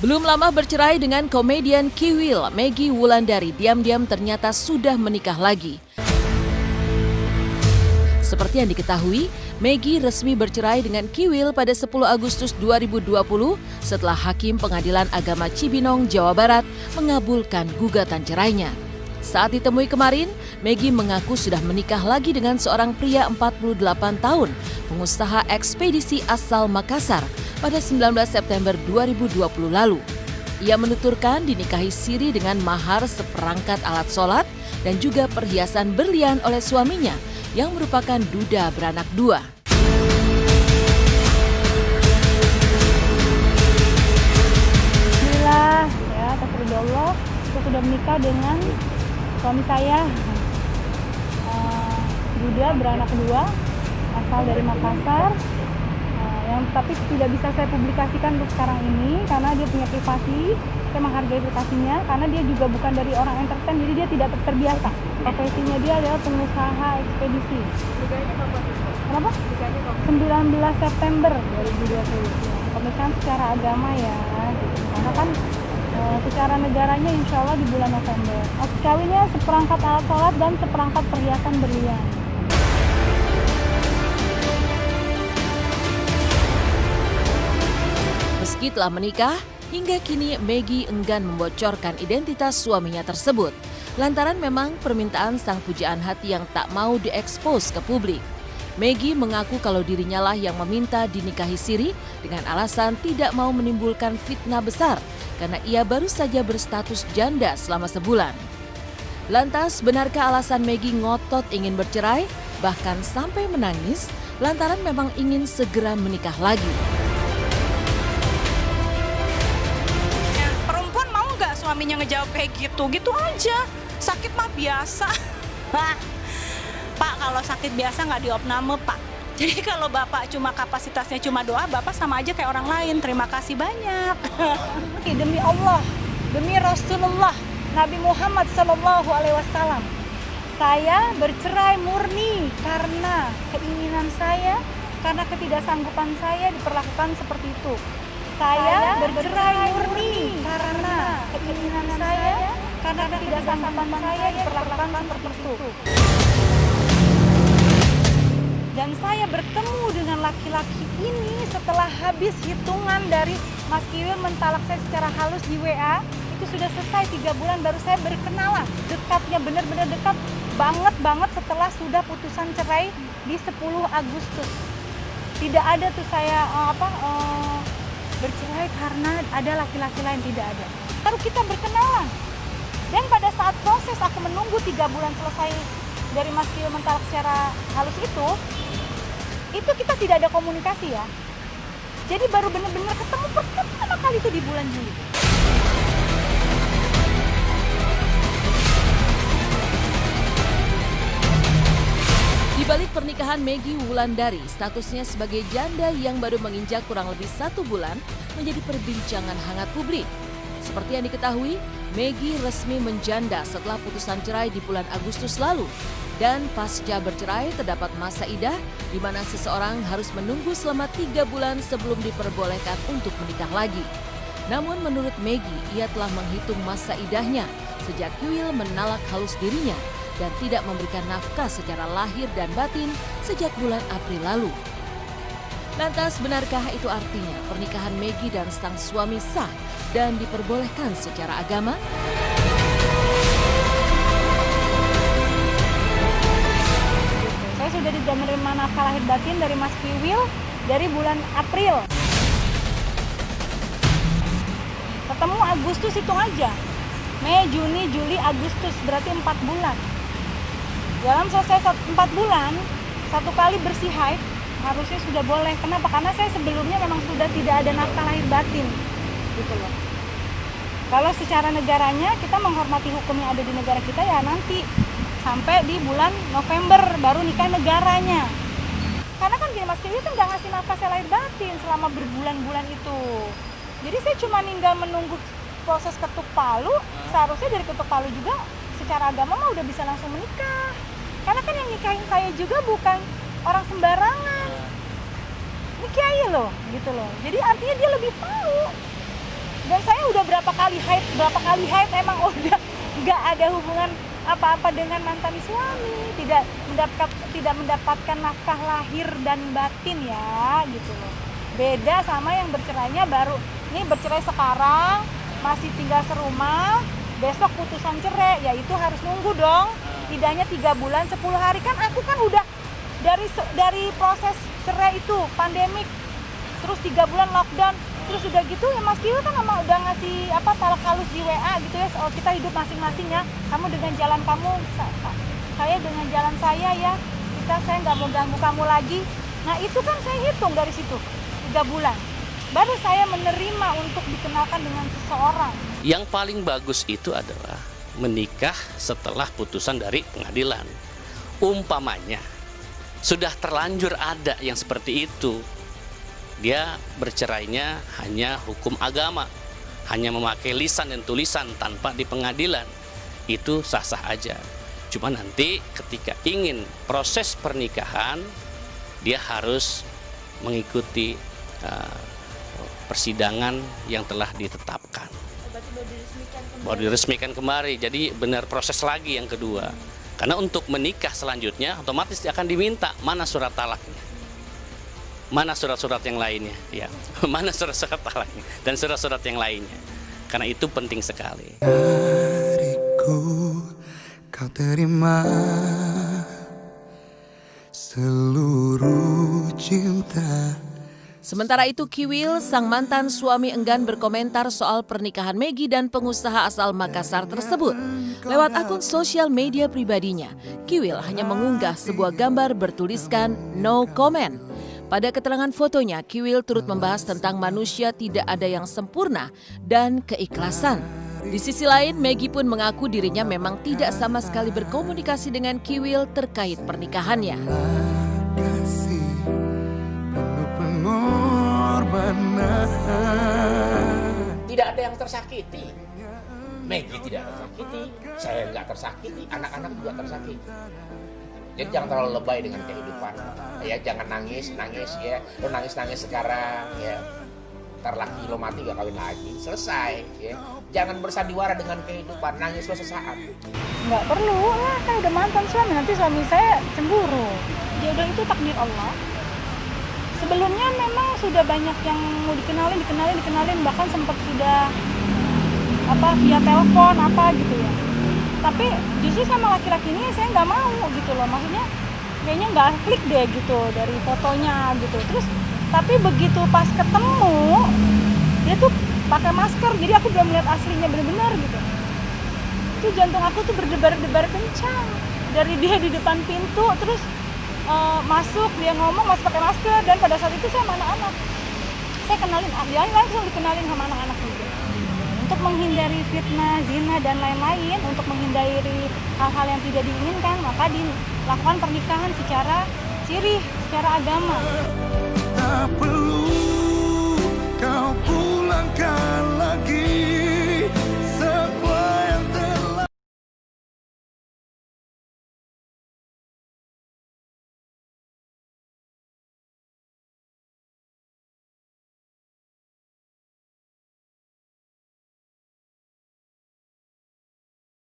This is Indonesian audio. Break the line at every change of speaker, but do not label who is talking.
Belum lama bercerai dengan komedian Kiwil, Maggie Wulandari diam-diam ternyata sudah menikah lagi. Seperti yang diketahui, Maggie resmi bercerai dengan Kiwil pada 10 Agustus 2020 setelah Hakim Pengadilan Agama Cibinong, Jawa Barat mengabulkan gugatan cerainya. Saat ditemui kemarin, Maggie mengaku sudah menikah lagi dengan seorang pria 48 tahun, pengusaha ekspedisi asal Makassar pada 19 September 2020 lalu. Ia menuturkan dinikahi siri dengan mahar seperangkat alat sholat dan juga perhiasan berlian oleh suaminya yang merupakan duda beranak dua.
Alhamdulillah, ya atas ridho Allah, saya sudah menikah dengan suami saya, duda beranak dua, asal dari Makassar. Yang tapi tidak bisa saya publikasikan untuk sekarang ini karena dia punya privasi. Saya menghargai privasinya karena dia juga bukan dari orang entertain, jadi dia tidak terbiasa. Profesinya dia adalah pengusaha ekspedisi. Kenapa? 19 September 2020. Pernikahan secara agama ya, karena kan secara negaranya insya Allah di bulan November. Akad kawinnya seperangkat alat sholat dan seperangkat perhiasan berlian.
Meski telah menikah, hingga kini Maggie enggan membocorkan identitas suaminya tersebut. Lantaran memang permintaan sang pujaan hati yang tak mau diekspos ke publik. Maggie mengaku kalau dirinya lah yang meminta dinikahi siri dengan alasan tidak mau menimbulkan fitnah besar karena ia baru saja berstatus janda selama sebulan. Lantas, benarkah alasan Maggie ngotot ingin bercerai, bahkan sampai menangis, lantaran memang ingin segera menikah lagi?
Suaminya ngejawab kayak gitu aja. Sakit mah biasa. Pak, kalau sakit biasa nggak diopname, Pak. Jadi kalau Bapak cuma kapasitasnya cuma doa, Bapak sama aja kayak orang lain. Terima kasih banyak.
Demi Allah, demi Rasulullah, Nabi Muhammad SAW, saya bercerai murni karena keinginan saya, karena ketidaksanggupan saya diperlakukan seperti itu. Saya bercerai murni karena keinginan saya, karena ketidaksanggupan saya diperlakukan seperti itu. Dan saya bertemu dengan laki-laki ini setelah habis hitungan dari Mas Kiwil mentalak saya secara halus di WA. Itu sudah selesai 3 bulan baru saya berkenalan. Dekatnya benar-benar dekat banget setelah sudah putusan cerai di 10 Agustus. Tidak ada tuh saya bercerai karena ada laki-laki lain, tidak ada. Baru kita berkenalan. Dan pada saat proses aku menunggu 3 bulan selesai dari Mas Kiwil mentalak secara halus itu kita tidak ada komunikasi ya. Jadi baru benar-benar ketemu pertama kali itu di bulan Juli.
Di balik pernikahan Maggie Wulandari, statusnya sebagai janda yang baru menginjak kurang lebih 1 bulan menjadi perbincangan hangat publik. Seperti yang diketahui, Maggie resmi menjanda setelah putusan cerai di bulan Agustus lalu. Dan pasca bercerai terdapat masa idah di mana seseorang harus menunggu selama 3 bulan sebelum diperbolehkan untuk menikah lagi. Namun menurut Maggie, ia telah menghitung masa idahnya sejak Kiwil menalak halus dirinya dan tidak memberikan nafkah secara lahir dan batin sejak bulan April lalu. Lantas, benarkah itu artinya pernikahan Maggie dan sang suami sah dan diperbolehkan secara agama?
Saya sudah menerima nafkah lahir batin dari Mas Kiwil dari bulan April. Ketemu Agustus, hitung aja. Mei, Juni, Juli, Agustus, berarti 4 bulan. Dalam selesai 4 bulan, 1 kali bersih haid, harusnya sudah boleh. Kenapa? Karena saya sebelumnya memang sudah tidak ada nafkah lahir batin. Gitu loh. Kalau secara negaranya, kita menghormati hukum yang ada di negara kita ya nanti. Sampai di bulan November, baru nikah negaranya. Karena kan gini, Mas Kiwil kan nggak ngasih nafkah saya lahir batin selama berbulan-bulan itu. Jadi saya cuma tinggal menunggu proses ketuk palu. Seharusnya dari ketuk palu juga secara agama mah udah bisa langsung menikah. Karena kan yang nikahin saya juga bukan orang sembarangan. Ini kiai loh, gitu loh. Jadi artinya dia lebih tahu. Dan saya udah berapa kali haid emang udah nggak ada hubungan apa-apa dengan mantan suami, tidak mendapatkan nafkah lahir dan batin ya gitu loh. Beda sama yang bercerainya baru, ini bercerai sekarang, masih tinggal serumah, besok putusan cerai, ya itu harus nunggu dong. Tidaknya 3 bulan 10 hari, kan aku kan udah dari proses cerai itu pandemik, terus 3 bulan lockdown, terus udah gitu ya Mas Kiwil kan emang udah ngasih talak halus di WA gitu ya, oh kita hidup masing-masing ya, kamu dengan jalan kamu, saya dengan jalan saya ya, saya nggak mau ganggu kamu lagi. Nah itu kan saya hitung dari situ 3 bulan, baru saya menerima untuk dikenalkan dengan seseorang.
Yang paling bagus itu adalah menikah setelah putusan dari pengadilan. Umpamanya sudah terlanjur ada yang seperti itu, dia bercerainya hanya hukum agama, hanya memakai lisan dan tulisan tanpa di pengadilan, itu sah-sah aja. Cuma nanti ketika ingin proses pernikahan, dia harus mengikuti persidangan yang telah ditetapkan. Baru diresmikan kembali, jadi benar proses lagi yang kedua. Karena untuk menikah selanjutnya otomatis akan diminta mana surat talaknya, mana surat-surat yang lainnya, ya, mana surat-surat talaknya dan surat-surat yang lainnya. Karena itu penting sekali.
Hariku kau terima seluruh cinta.
Sementara itu Kiwil, sang mantan suami enggan berkomentar soal pernikahan Maggie dan pengusaha asal Makassar tersebut. Lewat akun sosial media pribadinya, Kiwil hanya mengunggah sebuah gambar bertuliskan no comment. Pada keterangan fotonya, Kiwil turut membahas tentang manusia tidak ada yang sempurna dan keikhlasan. Di sisi lain, Maggie pun mengaku dirinya memang tidak sama sekali berkomunikasi dengan Kiwil terkait pernikahannya.
Tidak ada yang tersakiti. Maggie tidak tersakiti, saya nggak tersakiti, anak-anak juga tersakiti. Jadi jangan terlalu lebay dengan kehidupan. Ya jangan nangis ya. Lo nangis sekarang ya. Ntar laki lo mati gak kawin lagi. Selesai ya. Jangan bersandiwara dengan kehidupan, nangis lo sesaat.
Nggak perlu lah, kan udah mantan suami, nanti suami saya cemburu. Jodoh itu takdir Allah. Sebelumnya memang sudah banyak yang mau dikenalin, bahkan sempat sudah via telepon gitu ya. Tapi justru sama laki-laki ini saya nggak mau gitu loh, maksudnya kayaknya nggak klik deh gitu dari fotonya gitu. Terus tapi begitu pas ketemu dia tuh pakai masker, jadi aku belum melihat aslinya benar-benar gitu. Itu jantung aku tuh berdebar-debar kencang dari dia di depan pintu, terus masuk, dia ngomong masih pakai masker, dan pada saat itu saya sama anak-anak. Saya kenalin, dia langsung dikenalin sama anak-anak juga. Untuk menghindari fitnah, zina, dan lain-lain, untuk menghindari hal-hal yang tidak diinginkan, maka dilakukan pernikahan secara sirih, secara agama.
Tak perlu